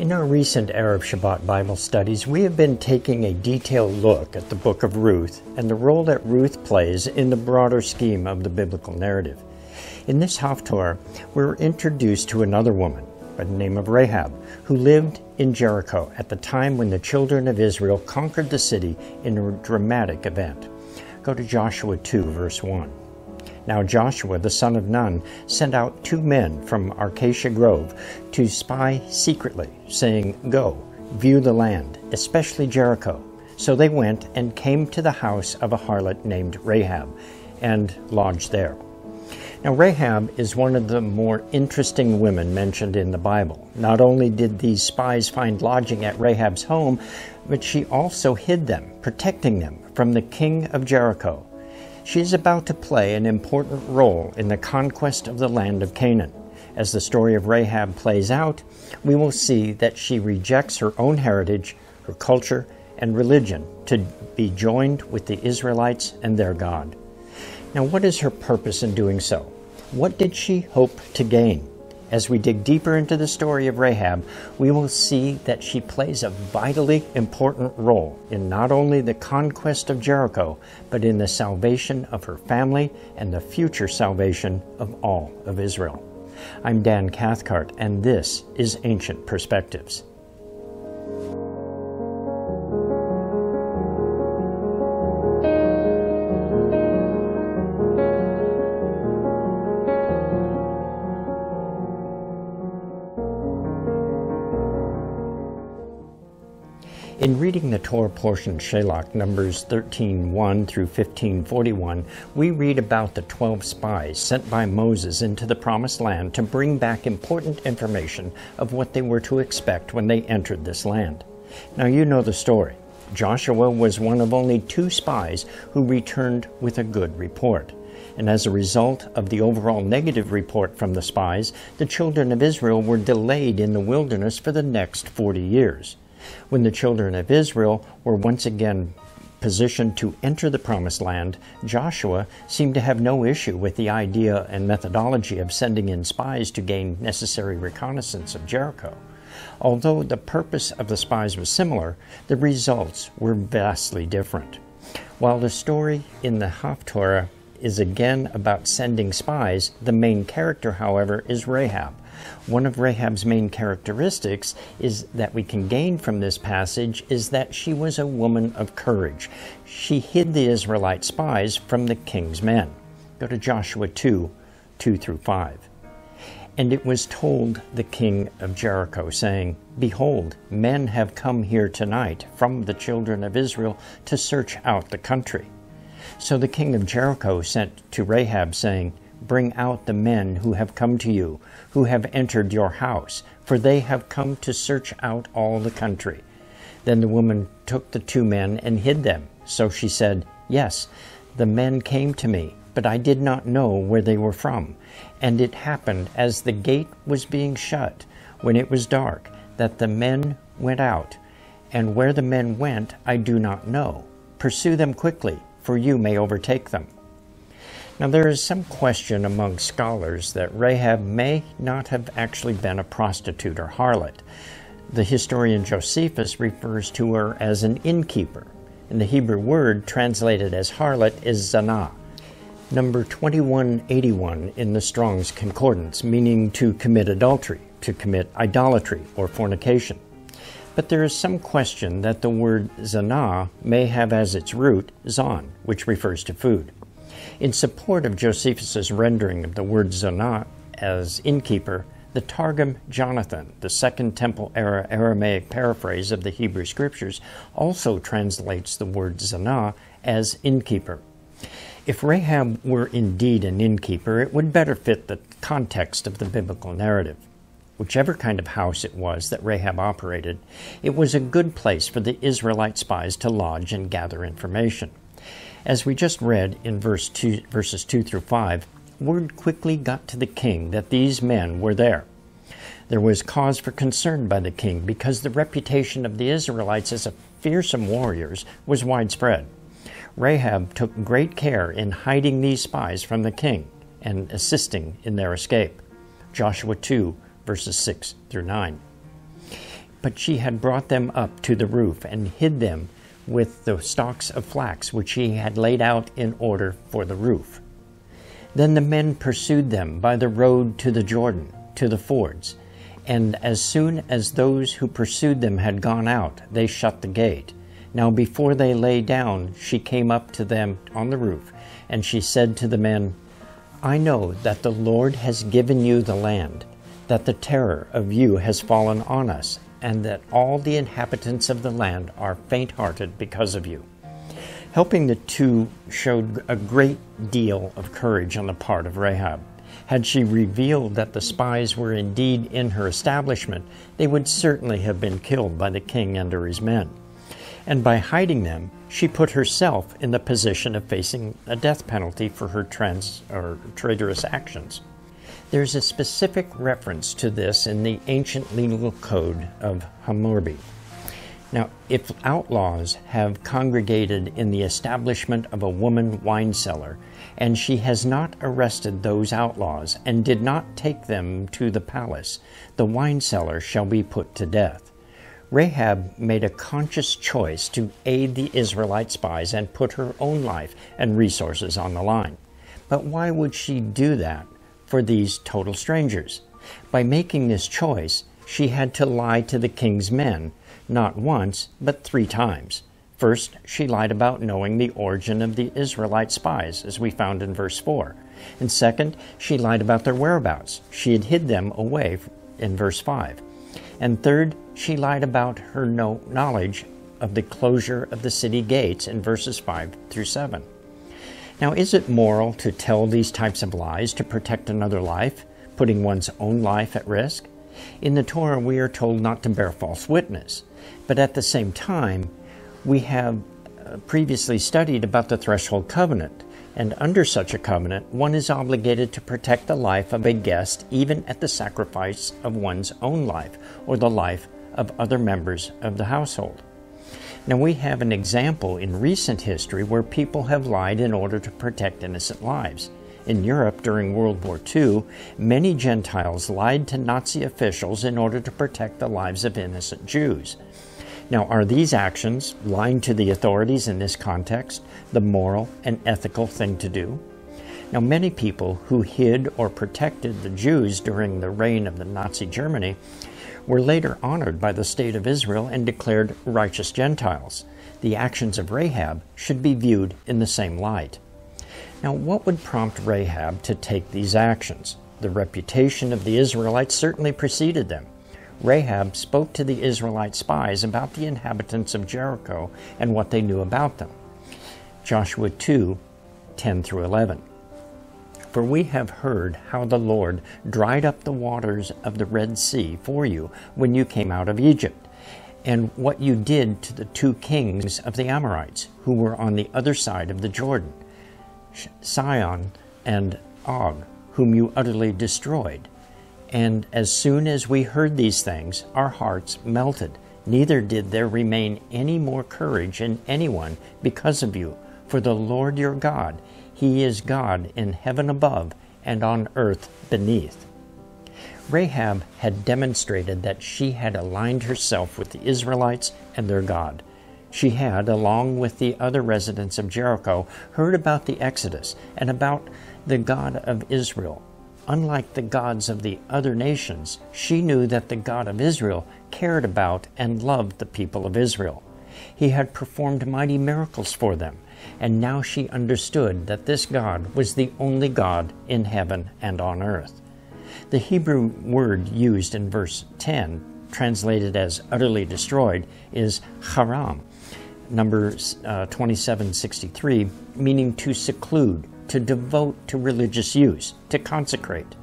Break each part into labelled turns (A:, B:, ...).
A: In our recent Erev Shabbat Bible studies, we have been taking a detailed look at the book of Ruth and the role that Ruth plays in the broader scheme of the biblical narrative. In this Haftarah, we're introduced to another woman by the name of Rahab, who lived in Jericho at the time when the children of Israel conquered the city in a dramatic event. Go to Joshua 2, verse 1. Now Joshua, the son of Nun, sent out 2 men from Acacia Grove to spy secretly, saying, "Go, view the land, especially Jericho." So they went and came to the house of a harlot named Rahab, and lodged there. Now Rahab is one of the more interesting women mentioned in the Bible. Not only did these spies find lodging at Rahab's home, but she also hid them, protecting them from the king of Jericho. She is about to play an important role in the conquest of the land of Canaan. As the story of Rahab plays out, we will see that she rejects her own heritage, her culture, and religion to be joined with the Israelites and their God. Now, what is her purpose in doing so? What did she hope to gain? As we dig deeper into the story of Rahab, we will see that she plays a vitally important role in not only the conquest of Jericho, but in the salvation of her family and the future salvation of all of Israel. I'm Dan Cathcart, and this is Ancient Perspectives. In reading the Torah portion Shelach, Numbers 13:1 through 15:41, we read about the 12 spies sent by Moses into the Promised Land to bring back important information of what they were to expect when they entered this land. Now you know the story. Joshua was one of only 2 spies who returned with a good report. And as a result of the overall negative report from the spies, the children of Israel were delayed in the wilderness for the next 40 years. When the children of Israel were once again positioned to enter the Promised Land, Joshua seemed to have no issue with the idea and methodology of sending in spies to gain necessary reconnaissance of Jericho. Although the purpose of the spies was similar, the results were vastly different. While the story in the Haftarah is again about sending spies, the main character, however, is Rahab. One of Rahab's main characteristics is that we can gain from this passage is that she was a woman of courage. She hid the Israelite spies from the king's men. Go to Joshua 2, 2 through 5. And it was told the king of Jericho, saying, "Behold, men have come here tonight from the children of Israel to search out the country." So the king of Jericho sent to Rahab, saying, "Bring out the men who have come to you, who have entered your house, for they have come to search out all the country." Then the woman took the 2 men and hid them. So she said, "Yes, the men came to me, but I did not know where they were from. And it happened as the gate was being shut, when it was dark, that the men went out. And where the men went, I do not know. Pursue them quickly, for you may overtake them." Now there is some question among scholars that Rahab may not have actually been a prostitute or harlot. The historian Josephus refers to her as an innkeeper, and the Hebrew word translated as harlot is zanah. Number 2181 in the Strong's Concordance, meaning to commit adultery, to commit idolatry or fornication. But there is some question that the word zanah may have as its root zon, which refers to food. In support of Josephus's rendering of the word zanah as innkeeper, the Targum Jonathan, the Second Temple era Aramaic paraphrase of the Hebrew Scriptures, also translates the word zanah as innkeeper. If Rahab were indeed an innkeeper, it would better fit the context of the biblical narrative. Whichever kind of house it was that Rahab operated, it was a good place for the Israelite spies to lodge and gather information. As we just read in verses 2 through 5, word quickly got to the king that these men were there. There was cause for concern by the king because the reputation of the Israelites as fearsome warriors was widespread. Rahab took great care in hiding these spies from the king and assisting in their escape. Joshua 2, verses 6 through 9. but she had brought them up to the roof and hid them with the stalks of flax which she had laid out in order for the roof. Then the men pursued them by the road to the Jordan, to the fords, and as soon as those who pursued them had gone out, they shut the gate. Now before they lay down, she came up to them on the roof, and she said to the men, I know that the Lord has given you the land, that the terror of you has fallen on us, and that all the inhabitants of the land are faint-hearted because of you. Helping the two showed a great deal of courage on the part of Rahab. Had she revealed that the spies were indeed in her establishment, they would certainly have been killed by the king and or his men. And by hiding them, she put herself in the position of facing a death penalty for her traitorous actions. There's a specific reference to this in the ancient legal code of Hammurabi. Now, if outlaws have congregated in the establishment of a woman wine cellar, and she has not arrested those outlaws and did not take them to the palace, the wine cellar shall be put to death. Rahab made a conscious choice to aid the Israelite spies and put her own life and resources on the line. But why would she do that for these total strangers? By making this choice, she had to lie to the king's men, not once, but 3 times. First, she lied about knowing the origin of the Israelite spies, as we found in verse 4. And second, she lied about their whereabouts. She had hid them away in verse 5. And third, she lied about her knowledge of the closure of the city gates in verses 5 through 7. Now, is it moral to tell these types of lies to protect another life, putting one's own life at risk? In the Torah, we are told not to bear false witness. But at the same time, we have previously studied about the threshold covenant. And under such a covenant, one is obligated to protect the life of a guest even at the sacrifice of one's own life or the life of other members of the household. Now, we have an example in recent history where people have lied in order to protect innocent lives. In Europe during World War II, many Gentiles lied to Nazi officials in order to protect the lives of innocent Jews. Now, are these actions, lying to the authorities in this context, the moral and ethical thing to do? Now, many people who hid or protected the Jews during the reign of the Nazi Germany were later honored by the state of Israel and declared righteous Gentiles. The actions of Rahab should be viewed in the same light. Now, what would prompt Rahab to take these actions? The reputation of the Israelites certainly preceded them. Rahab spoke to the Israelite spies about the inhabitants of Jericho and what they knew about them. Joshua 2, 10 through 11. For we have heard how the Lord dried up the waters of the Red Sea for you when you came out of Egypt, and what you did to the 2 kings of the Amorites, who were on the other side of the Jordan, Sihon and Og, whom you utterly destroyed. And as soon as we heard these things, our hearts melted. Neither did there remain any more courage in anyone because of you. For the Lord your God, He is God in heaven above and on earth beneath. Rahab had demonstrated that she had aligned herself with the Israelites and their God. She had, along with the other residents of Jericho, heard about the Exodus and about the God of Israel. Unlike the gods of the other nations, she knew that the God of Israel cared about and loved the people of Israel. He had performed mighty miracles for them, and now she understood that this God was the only God in heaven and on earth. The Hebrew word used in verse 10, translated as utterly destroyed, is haram, Numbers 27:63, meaning to seclude, to devote to religious use, to consecrate.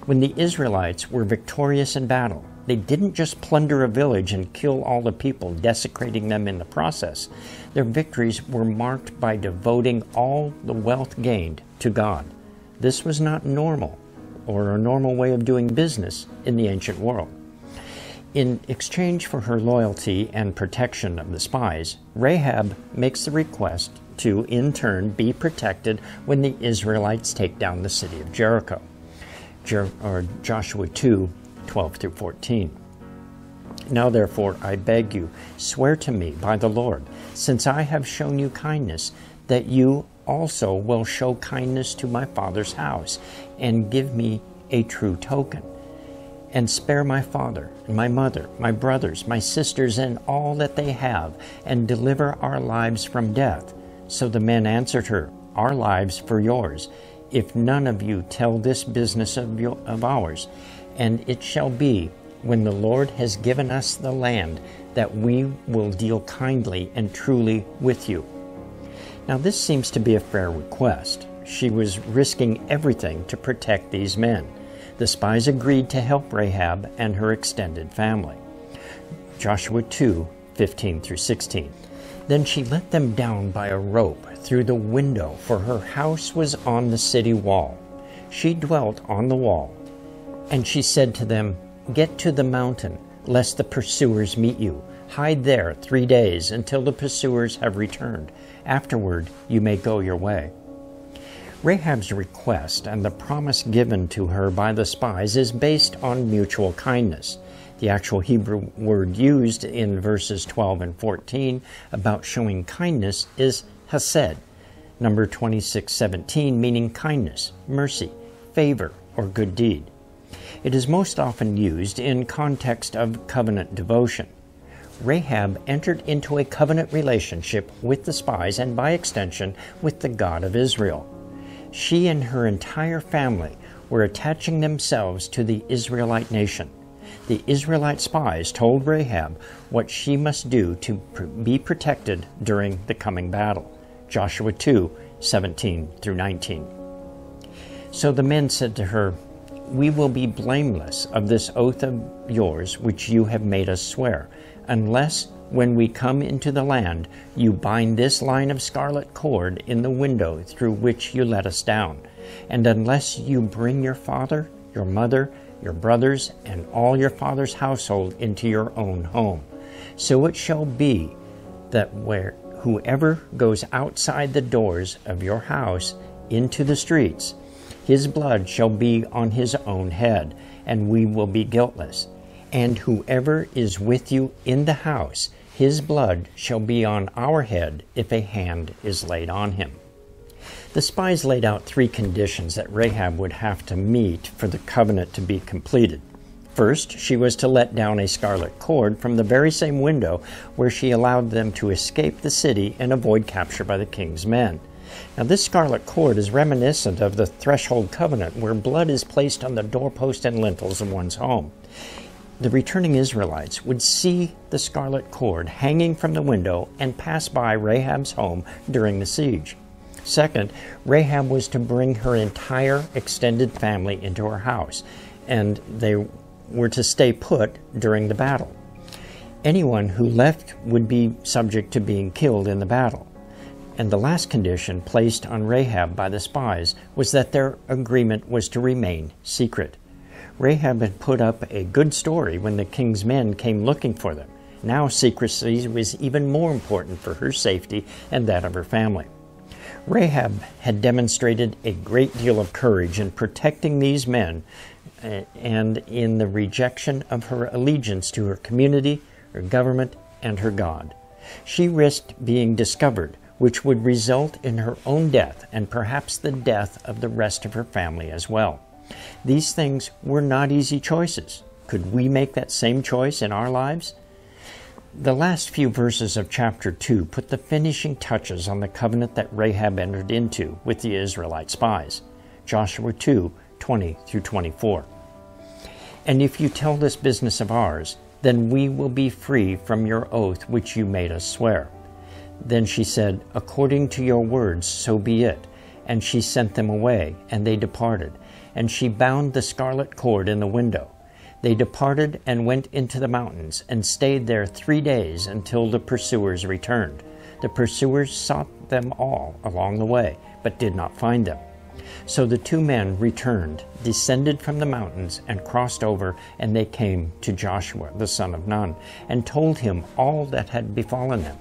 A: When the Israelites were victorious in battle, they didn't just plunder a village and kill all the people, desecrating them in the process. Their victories were marked by devoting all the wealth gained to God. This was not normal, or a normal way of doing business in the ancient world. In exchange for her loyalty and protection of the spies, Rahab makes the request to, in turn, be protected when the Israelites take down the city of Jericho. Joshua 2, 12 through 14. Now therefore, I beg you, swear to me by the Lord, since I have shown you kindness, that you also will show kindness to my father's house, and give me a true token. And spare my father, and my mother, my brothers, my sisters, and all that they have, and deliver our lives from death. So the men answered her, Our lives for yours, if none of you tell this business of ours. And it shall be, when the Lord has given us the land, that we will deal kindly and truly with you. Now this seems to be a fair request. She was risking everything to protect these men. The spies agreed to help Rahab and her extended family. Joshua 2:15-16. Then she let them down by a rope through the window, for her house was on the city wall. She dwelt on the wall. And she said to them, Get to the mountain, lest the pursuers meet you. Hide there 3 days until the pursuers have returned. Afterward, you may go your way. Rahab's request and the promise given to her by the spies is based on mutual kindness. The actual Hebrew word used in verses 12 and 14 about showing kindness is hesed, number 26:17, meaning kindness, mercy, favor, or good deed. It is most often used in context of covenant devotion. Rahab entered into a covenant relationship with the spies and by extension with the God of Israel. She and her entire family were attaching themselves to the Israelite nation. The Israelite spies told Rahab what she must do to be protected during the coming battle. Joshua 2:17-19. So the men said to her, We will be blameless of this oath of yours which you have made us swear, unless when we come into the land you bind this line of scarlet cord in the window through which you let us down, and unless you bring your father, your mother, your brothers, and all your father's household into your own home. So it shall be that whoever goes outside the doors of your house into the streets, his blood shall be on his own head, and we will be guiltless. And whoever is with you in the house, his blood shall be on our head if a hand is laid on him. The spies laid out 3 conditions that Rahab would have to meet for the covenant to be completed. First, she was to let down a scarlet cord from the very same window where she allowed them to escape the city and avoid capture by the king's men. Now, this scarlet cord is reminiscent of the threshold covenant, where blood is placed on the doorpost and lintels of one's home. The returning Israelites would see the scarlet cord hanging from the window and pass by Rahab's home during the siege. Second, Rahab was to bring her entire extended family into her house, and they were to stay put during the battle. Anyone who left would be subject to being killed in the battle. And the last condition placed on Rahab by the spies was that their agreement was to remain secret. Rahab had put up a good story when the king's men came looking for them. Now secrecy was even more important for her safety and that of her family. Rahab had demonstrated a great deal of courage in protecting these men and in the rejection of her allegiance to her community, her government, and her God. She risked being discovered, which would result in her own death and perhaps the death of the rest of her family as well. These things were not easy choices. Could we make that same choice in our lives? The last few verses of chapter 2 put the finishing touches on the covenant that Rahab entered into with the Israelite spies. Joshua 2:20-24. And if you tell this business of ours, then we will be free from your oath which you made us swear. Then she said, According to your words, so be it. And she sent them away, and they departed. And she bound the scarlet cord in the window. They departed and went into the mountains, and stayed there 3 days until the pursuers returned. The pursuers sought them all along the way, but did not find them. So the 2 men returned, descended from the mountains, and crossed over, and they came to Joshua the son of Nun, and told him all that had befallen them.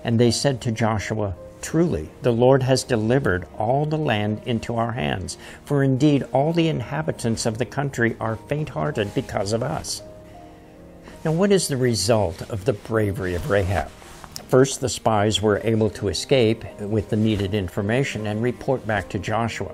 A: And they said to Joshua, Truly, the Lord has delivered all the land into our hands, for indeed all the inhabitants of the country are faint-hearted because of us. Now, what is the result of the bravery of Rahab? First, the spies were able to escape with the needed information and report back to Joshua.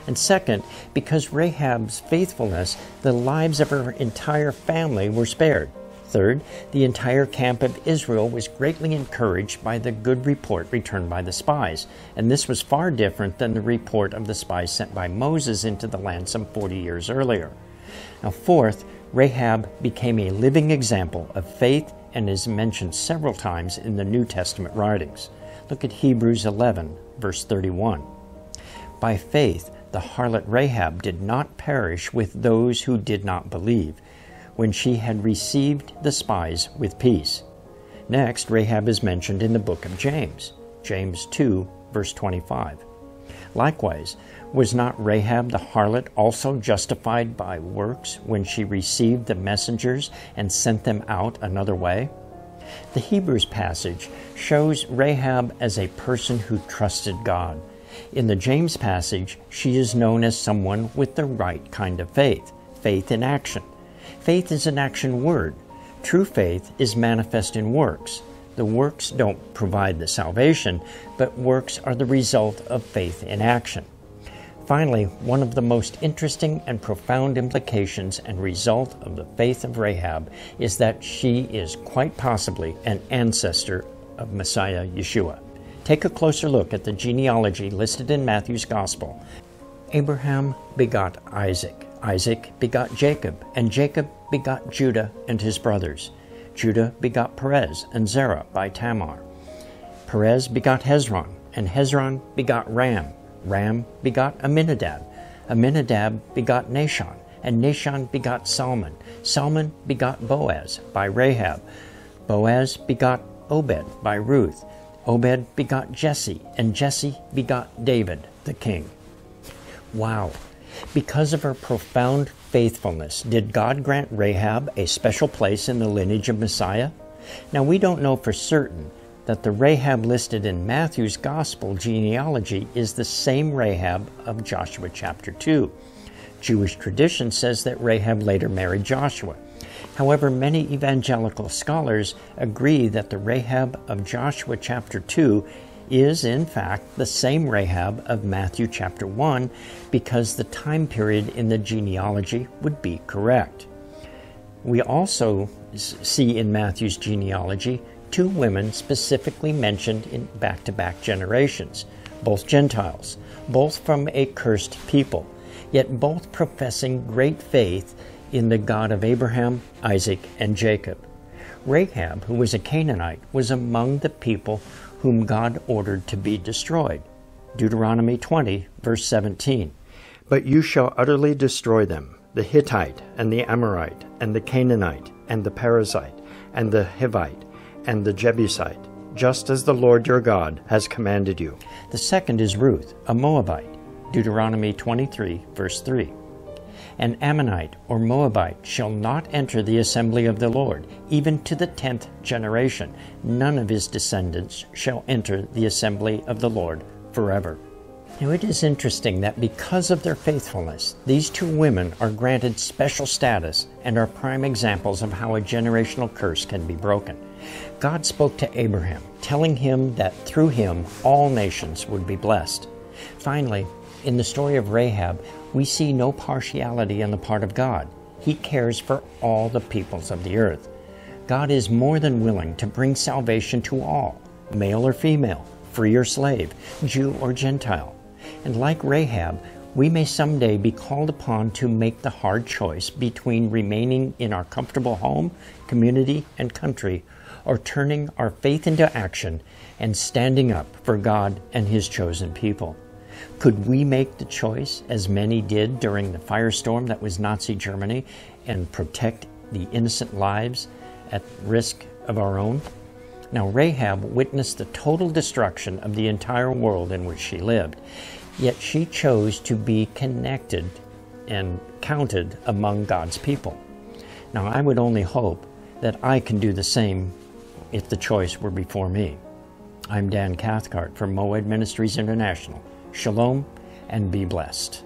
A: And second, because Rahab's faithfulness, the lives of her entire family were spared. Third, the entire camp of Israel was greatly encouraged by the good report returned by the spies, and this was far different than the report of the spies sent by Moses into the land some 40 years earlier. Now, fourth, Rahab became a living example of faith and is mentioned several times in the New Testament writings. Look at Hebrews 11, verse 31. By faith, the harlot Rahab did not perish with those who did not believe, when she had received the spies with peace. Next, Rahab is mentioned in the book of James, James 2, verse 25. Likewise, was not Rahab the harlot also justified by works when she received the messengers and sent them out another way? The Hebrews passage shows Rahab as a person who trusted God. In the James passage, she is known as someone with the right kind of faith, faith in action. Faith is an action word. True faith is manifest in works. The works don't provide the salvation, but works are the result of faith in action. Finally, one of the most interesting and profound implications and result of the faith of Rahab is that she is quite possibly an ancestor of Messiah Yeshua. Take a closer look at the genealogy listed in Matthew's Gospel. Abraham begot Isaac. Isaac begot Jacob, and Jacob begot Judah and his brothers. Judah begot Perez and Zerah by Tamar. Perez begot Hezron, and Hezron begot Ram. Ram begot Amminadab. Amminadab begot Nahshon, and Nahshon begot Salmon. Salmon begot Boaz by Rahab. Boaz begot Obed by Ruth. Obed begot Jesse, and Jesse begot David, the king. Wow! Because of her profound faithfulness, did God grant Rahab a special place in the lineage of Messiah? Now, we don't know for certain that the Rahab listed in Matthew's Gospel genealogy is the same Rahab of Joshua chapter 2. Jewish tradition says that Rahab later married Joshua. However, many evangelical scholars agree that the Rahab of Joshua chapter 2 is, in fact, the same Rahab of Matthew chapter 1 because the time period in the genealogy would be correct. We also see in Matthew's genealogy two women specifically mentioned in back-to-back generations, both Gentiles, both from a cursed people, yet both professing great faith in the God of Abraham, Isaac, and Jacob. Rahab, who was a Canaanite, was among the people whom God ordered to be destroyed. Deuteronomy 20, verse 17. But you shall utterly destroy them, the Hittite, and the Amorite, and the Canaanite, and the Perizzite, and the Hivite, and the Jebusite, just as the Lord your God has commanded you. The second is Ruth, a Moabite. Deuteronomy 23, verse 3. An Ammonite or Moabite shall not enter the assembly of the Lord, even to the 10th generation. None of his descendants shall enter the assembly of the Lord forever. Now, it is interesting that because of their faithfulness, these two women are granted special status and are prime examples of how a generational curse can be broken. God spoke to Abraham, telling him that through him all nations would be blessed. Finally, in the story of Rahab, we see no partiality on the part of God. He cares for all the peoples of the earth. God is more than willing to bring salvation to all, male or female, free or slave, Jew or Gentile. And like Rahab, we may someday be called upon to make the hard choice between remaining in our comfortable home, community, and country, or turning our faith into action and standing up for God and His chosen people. Could we make the choice, as many did during the firestorm that was Nazi Germany, and protect the innocent lives at risk of our own? Now, Rahab witnessed the total destruction of the entire world in which she lived, yet she chose to be connected and counted among God's people. Now, I would only hope that I can do the same if the choice were before me. I'm Dan Cathcart from Moed Ministries International. Shalom and be blessed.